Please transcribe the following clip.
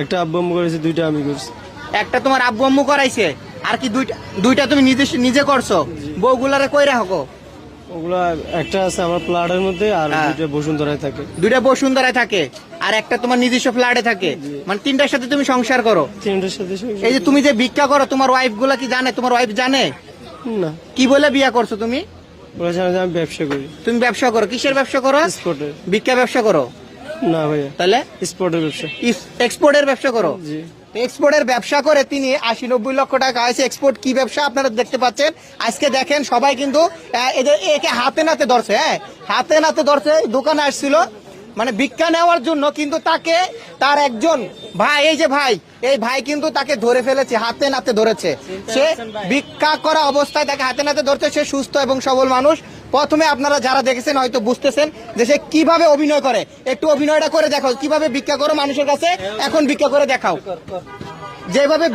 একটা আব্বু আম্মু করেছে, দুইটা আমি করছি। একটা তোমার আব্বু আম্মু করাইছে, আর কি দুইটা তুমি নিজে করছো? বউগুলারে কই রাখো? ওগুলা একটা আছে আমার প্লাটের মধ্যে, আর দুইটা বসুন্ধরায় থাকে। দুইটা বসুন্ধরায় থাকে, আর একটা তোমার নিজস্ব ফ্ল্যাটে থাকে। মানে তিনটার সাথে তুমি সংসার করো? তিনটার সাথে। এই যে তুমি যে ভিক্ষা করো, তোমার ওয়াইফ গুলা কি জানে? তোমার ওয়াইফ জানে? না। কি বলে বিয়া করছো তুমি? ওরা জানে যে আমি ব্যবসা করি। তুমি ব্যবসা করো? কিসের ব্যবসা করো? এক্সপোর্টের। ভিক্ষা ব্যবসা করো? না ভাইয়া। তাহলে এক্সপোর্টের ব্যবসা। এক্সপোর্টের ব্যবসা করো? জি। এক্সপোর্টের ব্যবসা করে তিনি 80-90 লক্ষ টাকা আছে। এক্সপোর্ট কি ব্যবসা আপনারা দেখতে পাচ্ছেন। আজকে দেখেন সবাই কিন্তু একে হাতে নাতে ধরছে। হ্যাঁ, হাতে নাতে ধরছে। দোকানে আসছিল মানে ভিক্ষা নেওয়ার জন্য, কিন্তু তাকে তার একজন ভাই, এই যে ভাই, এই ভাই কিন্তু তাকে ধরে ফেলেছে, হাতে নাতে ধরেছে। সে ভিক্ষা করা অবস্থায় তাকে হাতে নাতে ধরছে। সে সুস্থ এবং সবল মানুষ। প্রথমে আপনারা যারা দেখেছেন হয়তো বুঝতেছেন যে সে কিভাবে অভিনয় করে। একটু অভিনয়টা করে দেখাও, কিভাবে ভিক্ষা করো মানুষের কাছে, এখন ভিক্ষা করে দেখাও যেভাবে